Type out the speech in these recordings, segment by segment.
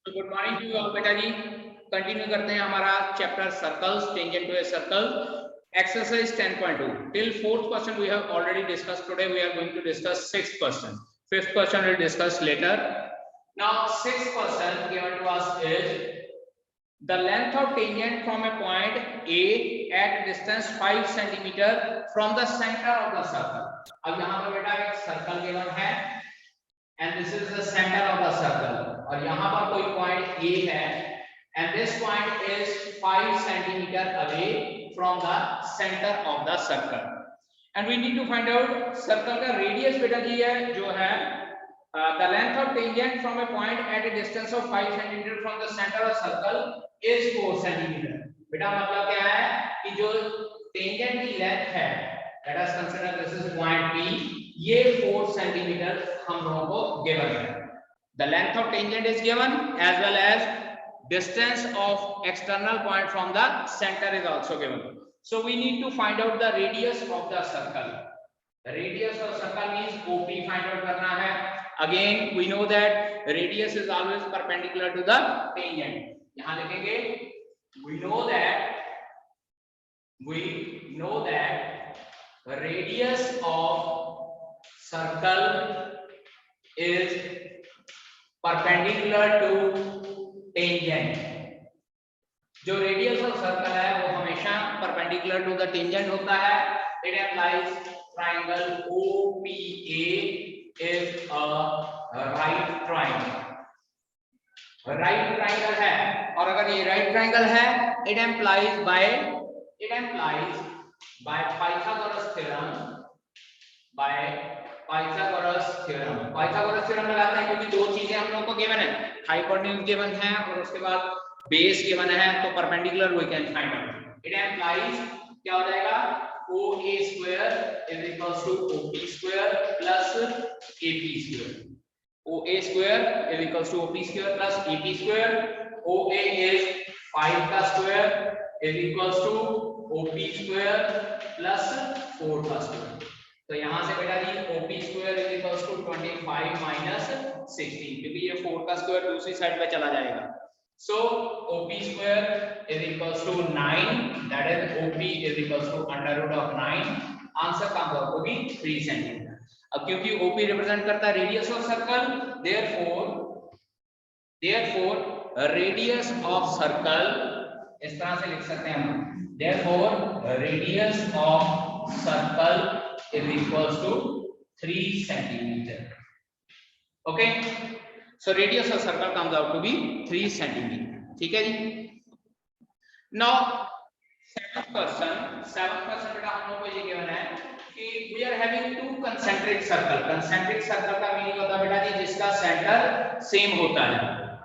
तो good morning to you all बेटा जी। कंटिन्यू करते हैं हमारा chapter circles tangent to a circle exercise 10.2 till fourth question we have already discussed today we are going to discuss sixth question fifth question will discuss later now sixth question given to us is the length of tangent from a point A at distance 5 cm from the center of the circle। अब यहाँ पर बेटा एक circle given है and this is the center of the circle और यहाँ पर कोई point A है and this point is 5 centimeter away from the center of the circle and we need to find out circle का radius बेटा जी है जो है the length of tangent from a point at a distance of 5 centimeter from the center of circle is 4 centimeter। बेटा मतलब क्या है कि जो tangent की length है let us consider this is point P ये 4 centimeter हम लोगों को given है। The length of tangent is given as well as distance of external point from the center is also given, so we need to find out the radius of the circle। The radius of circle means OP find out करना है। Again we know that radius is always perpendicular to the tangent। यहाँ लिखेंगे we know that radius of circle is perpendicular to tangent। जो radius of circle है वो हमेशा perpendicular to the tangent होता है। It implies triangle OPA is a right triangle। Right triangle है और अगर ये राइट ट्रायंगल है it implies by Pythagoras theorem लगाते हैं क्योंकि दो चीजें हम लोग को गिवन है, हाइपोटेन्यूज गिवन है और उसके बाद बेस गिवन है, तो perpendicular we can find out. It implies क्या हो जाएगा OA square is equals to OP square plus AP square। OA square is equals to OP square plus AP square। OA is 5 का square is equals to OP square plus 4 का square। तो यहाँ से बेटा जी OP square is equals to 25 minus 16 क्योंकि ये 4 का square दूसरी साइड पे चला जाएगा। So OP square is equals to 9, that is OP is equals to under root of 9। Answer comes out to be 3 centimeter। अब क्योंकि OP रिप्रेजेंट करता है radius of circle, therefore radius of circle इस तरह से लिख सकते हैं हम, therefore radius of circle is equals to 3 centimeter। Okay, so radius of circle comes out to be 3 centimeter। ठीक है जी। Now seventh question बेटा हम लोग को ये गिवन है कि we are having two concentric circle। concentric circle का मीनिंग होता है बेटा जी जिसका सेंटर सेम होता है,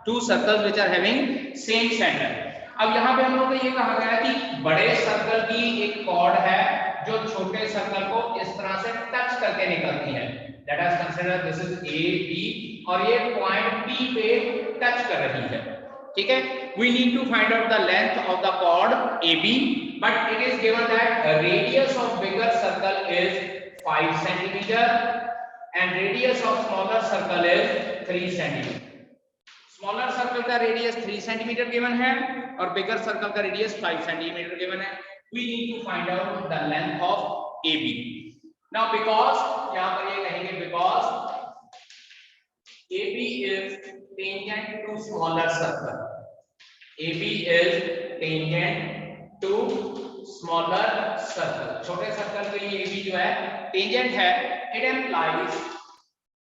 two circles which are having same center। अब यहाँ पे हम लोग को ये कहा गया है कि बड़े सर्कल की एक कॉर्ड है जो छोटे सर्कल को इस तरह से टच करके निकलती है। Let us consider this is A B और ये पॉइंट P पे टच कर रही है। ठीक है, we need to find out the length of the chord AB, but it is given that radius of bigger circle is 5 centimeter and radius of smaller circle is 3 centimeter। Smaller circle का radius 3 centimetre given है और bigger circle का radius 5 centimetre given है। We need to find out the length of AB। Now because यहां पर ये कहेंगे because AB is tangent to smaller circle. AB is tangent to smaller circle. छोटे circle के लिए AB जो है टेंजेंट है। It implies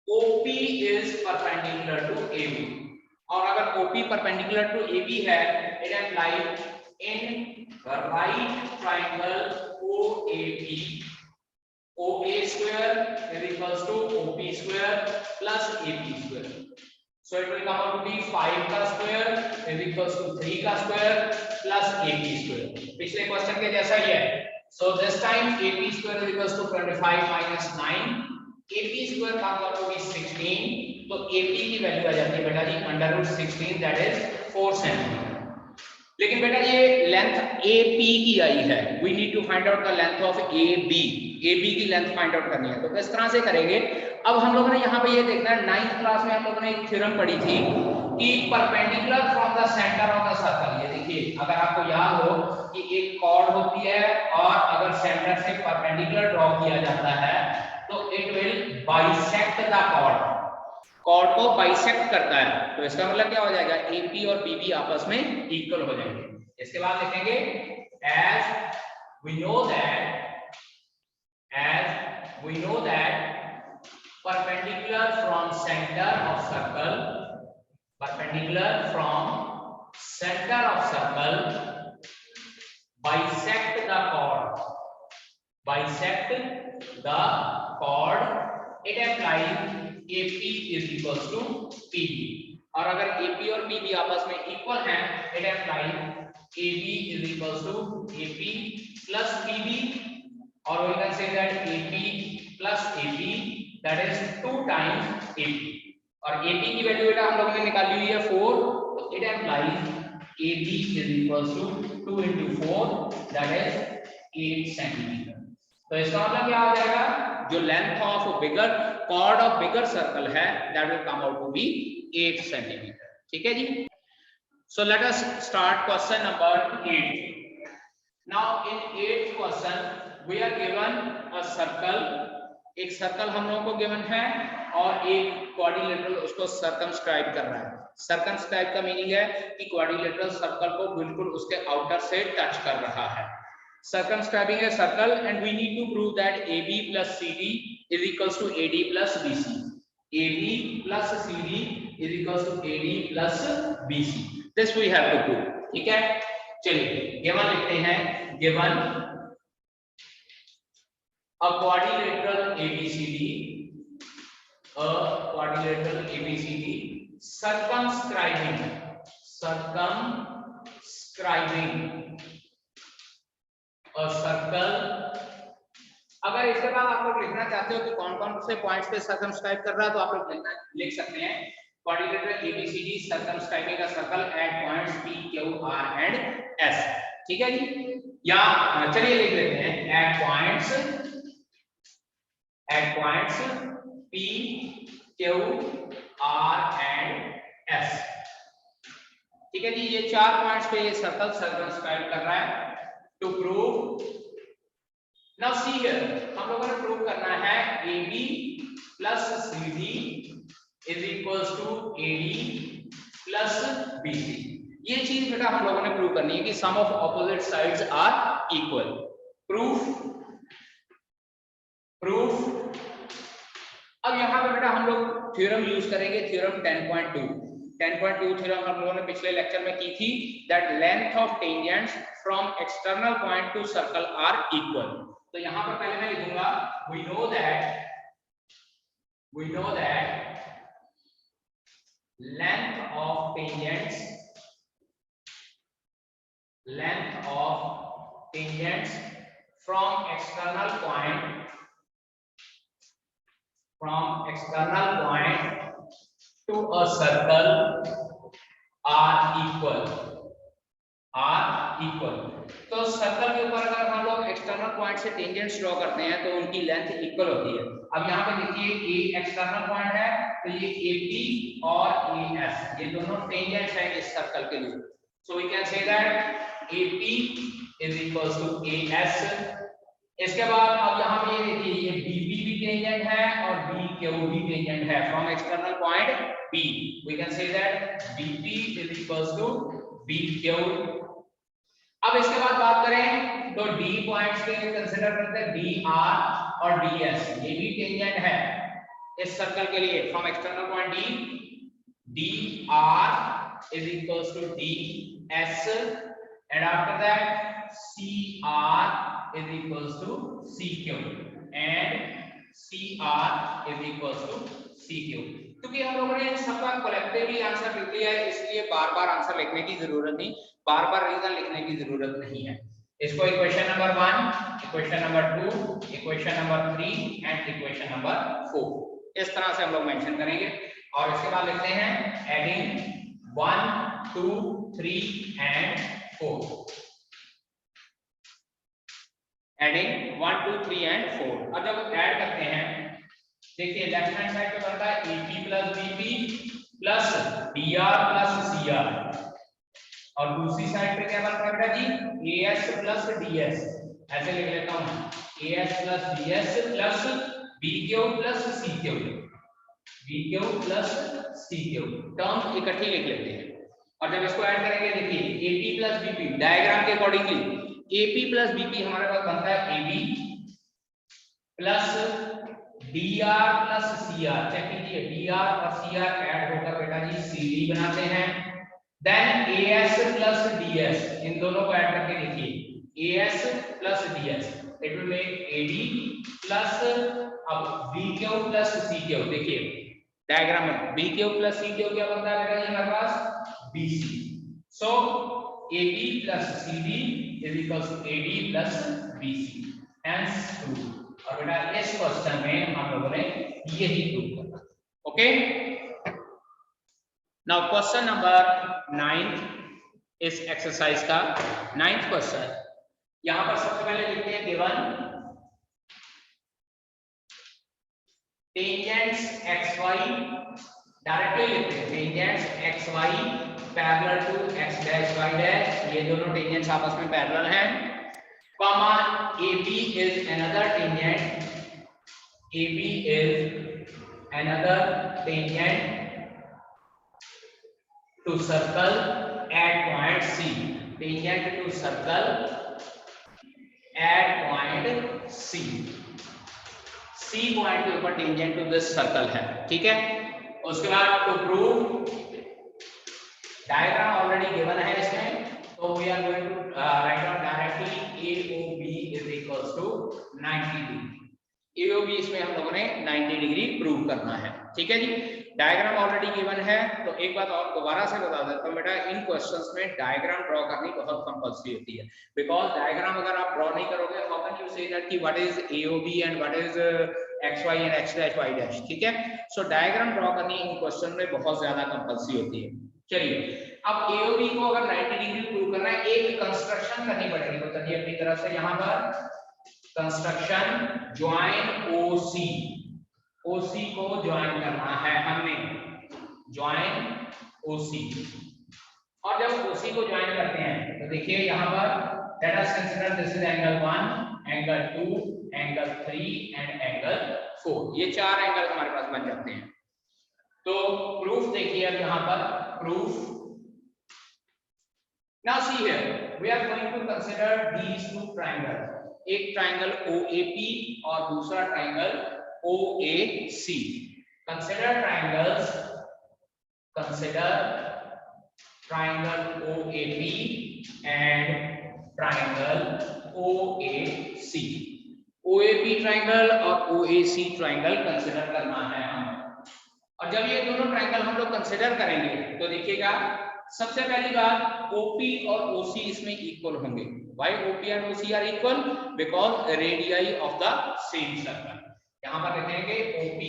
OP is perpendicular to AB और अगर OP परपेंडिकुलर टू AB है it implies in right triangle OAP OA square is equals to OP square plus AP square। So it will come out to be 5 का square is equals to 3 का square plus AP square। पिछले question के जैसा ही है। So this time AP square is equals to 25 minus 9। AP square comes out to be 16। तो AP की value आ जाती है बेटा जी under root 16 that is 4 centimeter। लेकिन बेटा ये लेंथ AP की आई है, we need to find out the length of AB। AB की लेंथ फाइंड आउट करनी है तो किस तरह से करेंगे, अब हम लोगों ने यहाँ पे ये देखना है, 9th क्लास में हम लोगों ने एक थ्योरम पढ़ी थी कि perpendicular from the centre of the circle. ये देखिए, अगर आपको याद हो कि एक कॉर्ड होती है और अगर सेंटर से परपेंडिकुलर ड्रॉ किया जाता है तो it will bisect the chord, chord को बाइसेक्ट करता है। तो इसका मतलब क्या हो जाएगा, एपी और बीबी आपस में इक्वल हो जाएंगे। इसके बाद लिखेंगे as we know that perpendicular from center of circle, perpendicular from center of circle bisect the chord, bisect the chord, it implies AP is equals to PB। और अगर AP और PB आपस में इक्वल हैं, it implies AB is equals to AP plus PB, or we can say that AP plus AP, that is 2 times AP। और AP की value बेटा हम लोगों ने निकाली हुई है 4, तो it implies AB is equals to 2 into 4, that is 8 centimetre. तो इसका मतलब क्या हो जाएगा, जो length of bigger chord of bigger circle है that will come out to be 8 centimetre. ठीक है जी। So let us start question number 8। Now in 8th question we are given a circle, एक सर्कल हम लोगों को गिवन है और एक क्वाड्रिलेटरल उसको सर्कमस्क्राइब कर रहा है। सर्कमस्क्राइब का मीनिंग है कि क्वाड्रिलेटरल सर्कल को बिल्कुल उसके आउटर से टच कर रहा है। Circumscribing a circle and we need to prove that AB plus CD is equals to AD plus BC। AB plus CD is equals to AD plus BC। This we have to prove। ठीक है, चलिए given लिखते हैं। Given a quadrilateral ABCD, a quadrilateral ABCD circumscribing a circle। अगर इसके बाद आप लोग लिखना चाहते हो कि कौन कौन से पॉइंट्स पे सर्कमस्क्राइब कर रहा है तो आप लोग लिख सकते हैं quadrilateral ABCD circumscribing a circle at points P, Q, R and S। ठीक है जी, या चलिए लिख लेते हैं at points P, Q, R and S। ठीक है जी, ये 4 पॉइंट्स पे ये सर्कल सर्कमस्क्राइब कर रहा है। To prove, now see here, हम लोगों ने प्रूव करना है AB plus CD is equals to AD plus BC। ये चीज बेटा हम लोगों ने प्रूव करनी है कि sum of opposite sides are equal. Proof अब यहाँ पे बेटा हम लोग थ्योरम यूज करेंगे, थ्योरम 10.2 थ्योरम हम लोगों ने पिछले लेक्चर में की थी, that length of tangents from external point to circle are equal. तो यहाँ पर पहले मैं लिखूंगा we know that length of tangents from external point to a circle are equal। तो सर्कल के ऊपर अगर हम लोग एक्सटर्नल पॉइंट से टेंजेंट्स ड्रॉ करते हैं तो उनकी लेंथ इक्वल होती है। अब यहाँ पे देखिए ए एक्सटर्नल पॉइंट है तो ये AP और AS ये दोनों टेंजेंट्स हैं इस सर्कल के लिए। So we can say that AP is equals to AS। इसके बाद अब यहाँ पे ये देखिए ये BB भी टेंजेंट है और BQ भी टेंजेंट है from external point B। We can say that BP is equals to BQ। अब इसके बाद बात करें तो D पॉइंट्स के कंसीडर करते हैं DR और DS, ये भी टेंजेंट है इस सर्कल के लिए from external point D। DR is equals to DS and after that CR is equals to CQ and CR is equals to CQ। क्योंकि हम लोगों ने सबका कलेक्टिवली आंसर लिख लिया है इसलिए बार-बार आंसर लिखने की जरूरत नहीं, बार-बार रीजन लिखने की जरूरत नहीं है। इसको equation number 1, equation number 2, equation number 3 and equation number 4 इस तरह से हम लोग मेंशन करेंगे और इसके बाद लिखते हैं एडिंग 1 2 3 एंड 4। Adding 1 2 3 and 4। अब जब ऐड करते हैं देखिए लेफ्ट हैंड साइड पे बनता है AP plus BP plus DR plus CR, और दूसरी साइड पे क्या बनता है बेटा जी AS प्लस DS। ऐसे लिख लेता हूं AS plus DS plus BQ plus CQ, BQ plus CQ term इकट्ठी लिख लेते हैं। और जब इसको ऐड करेंगे देखिए AP प्लस BP डायग्राम के अकॉर्डिंगली AP प्लस BP हमारे पास बनता है AB plus DR plus CR। Check कीजिए DR और CR ऐड होकर बेटा जी CD बनाते हैं। देन AS प्लस DS, इन दोनों को ऐड करके देखिए AS plus DS it will make AD plus अब BQ प्लस CQ। देखिए डायग्राम में BQ प्लस CQ क्या बनता है बेटा जी हमारे पास BC। So AB plus CD is equals to AD plus BC, hence true. और बेटा इस क्वेश्चन में हम लोगों ने यही प्रूव करना। ओके, नाउ क्वेश्चन नंबर 9 इस एक्सरसाइज का 9th क्वेश्चन। यहां पर सबसे पहले लिखते हैं गिवन टेंजेंट्स xy, डायरेक्टली लिखते हैं tangents xy parallel to x dash y dash, ये दोनों टेंजेंट्स आपस में पैरेलल हैं, comma AB is another tangent, AB is another tangent to circle at point C, tangent to circle at point C, C point के ऊपर tangent to this circle है, ठीक है। उसके बाद to prove, diagram already given है इसमें, तो we are going to write down directly AOB is equals to 90 degree. AOB इसमें हम लोगों ने 90 डिग्री प्रूव करना है, ठीक है जी। डायग्राम ऑलरेडी गिवन है, तो एक बात और दोबारा से बता देता हूं बेटा, इन क्वेश्चंस में डायग्राम ड्रॉ करनी बहुत कंपल्सरी होती है, बिकॉज डायग्राम अगर आप ड्रॉ नहीं करोगे how can you say that कि what is AOB and what is XY and X dash Y dash, ठीक है। सो डायग्राम ड्रॉ करनी इन क्वेश्चन में बहुत ज्यादा कंपल्सरी होती है। चलिए अब AOB को अगर 90 डिग्री प्रूव करना है, एक कंस्ट्रक्शन करनी पड़ेगी, तो चलिए अपनी तरफ से यहां पर कंस्ट्रक्शन ज्वाइन OC को ज्वाइन करना है हमने, ज्वाइन OC। और जब OC को ज्वाइन करते हैं तो देखिए यहां पर let us consider this is angle 1, angle 2, angle 3 and angle 4, ये चार एंगल हमारे पास बन जाते हैं। तो प्रूफ देखिए अब यहां पर proof, now see here we are going to consider these two triangle, एक ट्रायंगल OAP और दूसरा triangle OAC। Consider triangles, consider triangle OAP and triangle OAC। OAP triangle और OAC ट्रायंगल कंसीडर करना है हमें। और जब ये दोनों ट्रायंगल हम लोग कंसीडर करेंगे तो देखिएगा सबसे पहली बात OP और OC इसमें इक्वल होंगे। Why OP and OC are equal? Because radii of the same circle। यहाँ पर लिखेंगे OP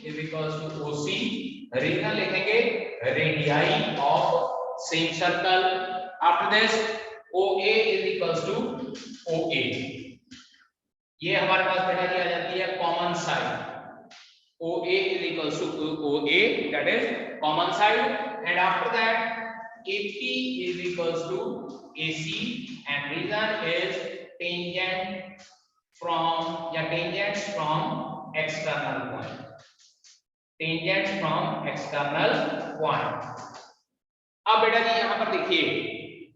is equals to OC, reason लिखेंगे radii of same circle। After this OA is equals to OA, ये हमारे पास बेटा जी आ जाती है common side. OA is equals to OA, that is common side, and after that AP is equals to AC, and reason is tangent from tangents from external point, tangents from external point। अब बेटा जी यहाँ पर देखिए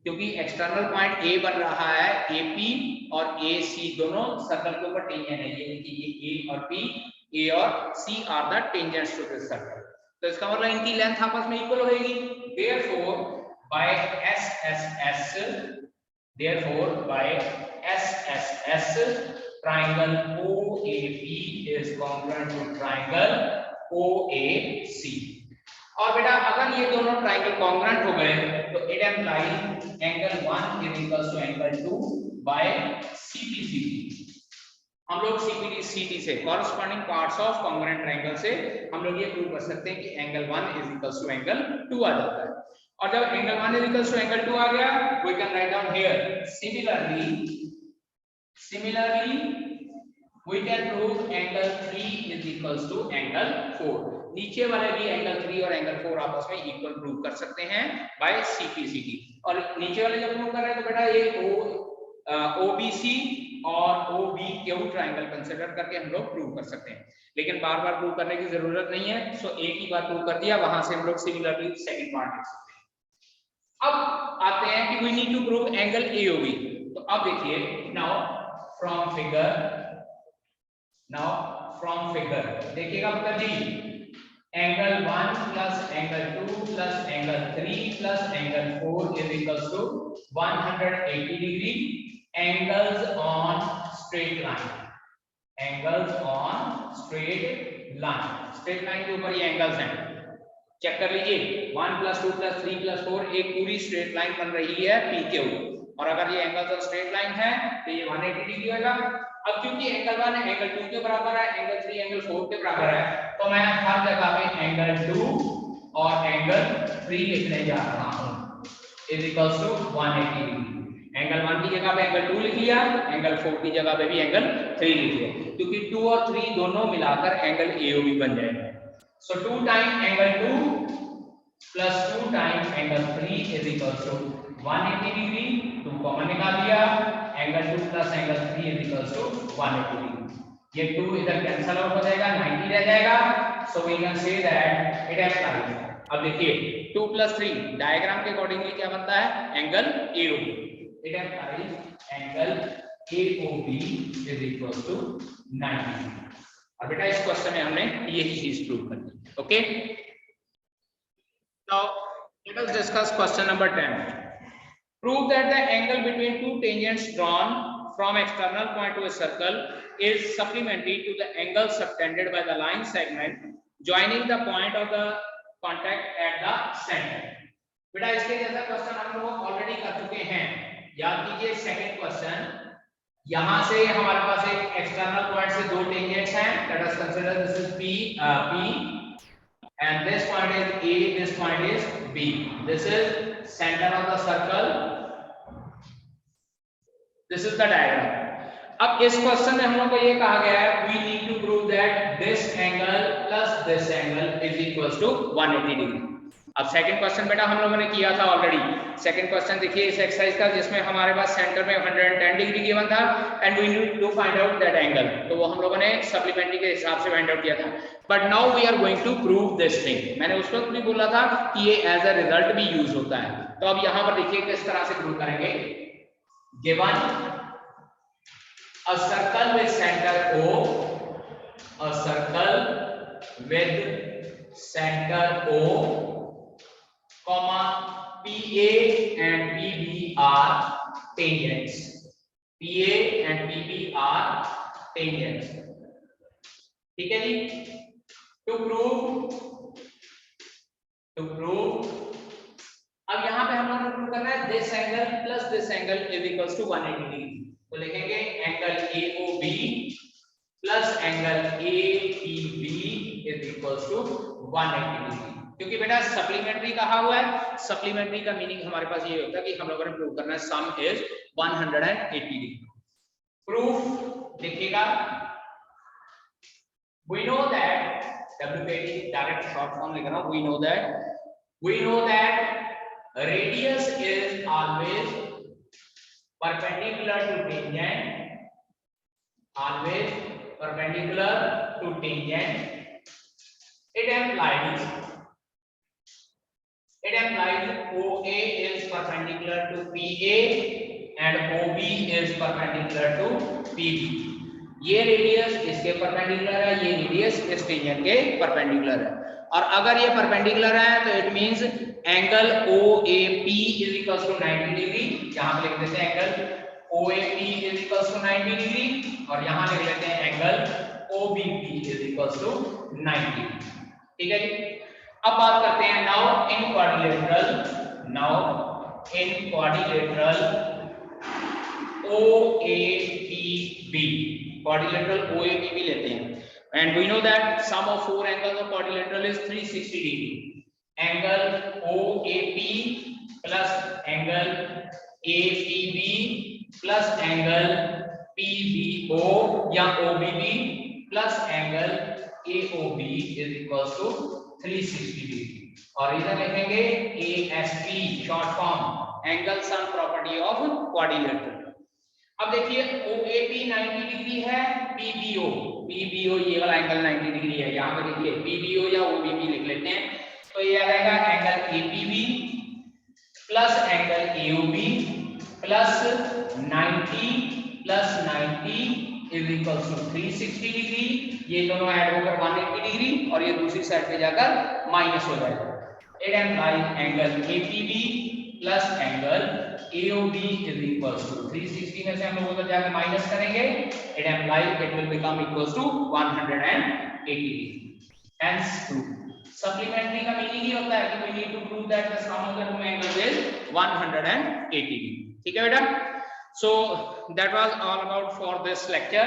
क्योंकि external point A बन रहा है, AP और AC दोनों सर्कल के ऊपर टेंजेंट है, ये देखिए ये A और P, A और C are the tangents to this circle। तो इसका मतलब इनकी लेंथ आपस में इक्वल होगी। Therefore by SSS triangle OAP is congruent to triangle OAC। और बेटा अगर ये दोनों ट्रायंगल कॉन्ग्रुएंट हो गए तो it implies angle 1 is equals to angle 2 by CPCT। हम लोग CPCT से corresponding parts of congruent triangle से हम लोग ये प्रूव कर सकते हैं कि angle 1 is equals to angle 2 आ जाता है। और जब angle 1 is equals to angle 2 आ गया, we can write down here similarly we can prove angle 3 is equals to angle 4. नीचे वाले भी एंगल 3 और एंगल 4 आपस में इक्वल प्रूव कर सकते हैं बाय CPCT। और नीचे वाले जब प्रूव कर रहे हैं तो बेटा ये OBC और OBQ ट्रायंगल कंसीडर करके हम लोग प्रूव कर सकते हैं, लेकिन बार बार प्रूव करने की जरूरत नहीं है। सो एक ही बार प्रूव कर दिया, वहां से हम लोग सिमिलरली सेकंड पार्ट लिख सकते हैं। अब आते हैं कि we need to prove angle AOB। तो अब देखिए, नाउ फ्रॉम फिगर देखिएगा पुत्र जी, angle 1 plus angle 2 plus angle 3 plus angle 4 is equals to 180 degree angles on straight line. Angles on straight line, straight line के ऊपर ये एंगल्स हैं, चेक कर लीजिए। 1 प्लस 2 प्लस 3 प्लस 4 एक पूरी स्ट्रेट लाइन बन रही है PQ, और अगर ये एंगल्स ऑन स्ट्रेट लाइन है तो ये 180 डिग्री होगा। अब क्योंकि एंगल 1 एंगल 2 के बराबर है, एंगल 3 एंगल 4 के बराबर है, तो मैं हर जगह पे एंगल 2 और एंगल 3 लिखने जा रहा हूं is equals to 180 degree. Angle 1 की जगह पे एंगल 2 लिख लिया, एंगल 4 की जगह पे भी एंगल 3 लिख लिया, क्योंकि 2 और 3 दोनों मिलाकर एंगल AOB बन जाएगा। So 2 time angle 2 plus 2 time angle 3 is equals to 180 degree. 2 common निकाल दिया, angle 2 plus angle 3 is equals to 180 degree. ये 2 इधर कैंसिल आउट हो जाएगा, 90 रह जाएगा। So we can say that it applies. अब देखिए 2 प्लस 3 डायग्राम के अकॉर्डिंगली क्या बनता है, angle AOB। It applies angle AOB is equals to 90। और बेटा इस क्वेश्चन में हमने यही चीज प्रूव कर दी। Okay, now let us discuss question number 10. Prove that the angle between two tangents drawn from external point to a circle is supplementary to the angle subtended by the line segment joining the point of the contact at the center. बेटा इसके जैसा question हम लोग already कर चुके हैं, याद कीजिए। सेकंड क्वेश्चन, यहां से हमारे पास एक एक्सटर्नल पॉइंट से दो टेंजेंट्स हैं, let us consider this is P and this point is A, this point is B. This is center of the circle, this is the diagram. अब इस क्वेश्चन में हम लोग को ये कहा गया है we need to prove that this angle plus this angle is equals to 180 degree. अब सेकंड क्वेश्चन बेटा हम लोगों ने किया था ऑलरेडी। सेकंड क्वेश्चन देखिए इस एक्सरसाइज का, जिसमें हमारे पास सेंटर में 110 डिग्री गिवन था and we need to find out that angle. तो वो हम लोगों ने सप्लीमेंट्री के हिसाब से फाइंड आउट किया था, but now we are going to prove this thing. मैंने उस वक्त भी बोला था कि ये एज अ रिजल्ट भी यूज होता है। तो अब यहां पर देखिए किस तरह से प्रूव करेंगे। Given a circle with centre O, a circle with centre O, comma PA and PB are tangents. PA and PB are tangents. ठीक है जी। To prove अब यहाँ पे हम लोगों ने प्रूव करना है this angle plus this angle is equals to 180 degree. तो लिखेंगे angle AOB plus angle APB is equals to 180 degree. क्योंकि बेटा सप्लीमेंट्री कहा हुआ है, सप्लीमेंट्री का मीनिंग हमारे पास ये होता है कि हम लोगों ने प्रूव करना है सम इज 180 डिग्री। प्रूफ देखिएगा, we know that WPT direct short form लिख रहा हूं, we know that radius is always perpendicular to tangent, always perpendicular to tangent. It implies OA is perpendicular to PA and OB is perpendicular to PB. ये radius इसके perpendicular है, ये radius इस tangent के perpendicular है। और अगर ये परपेंडिकुलर है तो it means angle OAP is equals to 90 degree. यहाँ पे लिख देते हैं angle OAP is equals to 90 degree, और यहाँ लिख लेते हैं angle OBP is equals to 90। ठीक है जी। अब बात करते हैं now in quadrilateral OAPB, quadrilateral OAPB लेते हैं। And we know that sum of four angles of quadrilateral is 360 degree. Angle OAP plus angle APB plus angle PBO या OBB plus angle AOB is equal to 360 degree, और इधर लिखेंगे ASP short form angle sum property of quadrilateral. अब देखिए OAP 90 degree है, PBO ये वाला angle 90 degree है, यहाँ पे देखिए PBO या OBB लिख लेते हैं, तो ये आ जाएगा angle APB plus angle AOB plus 90 plus 90 is equal to 360 degree, ये दोनों ऐड होकर 180 डिग्री और ये दूसरी साइड पे जाकर माइनस हो जाएगा। It implies angle APB plus angle AOB is equal to 360 में से हम लोग उधर जाकर माइनस करेंगे, it implies it will become equal to 180 degree. Hence prove. Supplementary का मीनिंग ही होता है कि we need to prove that the sum of the two angles is 180 degree. ठीक है बेटा, so that was all about for this lecture.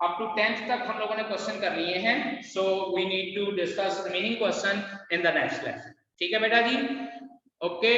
Up to 10th तक हम लोगों ने क्वेश्चन कर लिए हैं, so we need to discuss remaining question in the next lecture. ठीक है बेटा जी, ओके।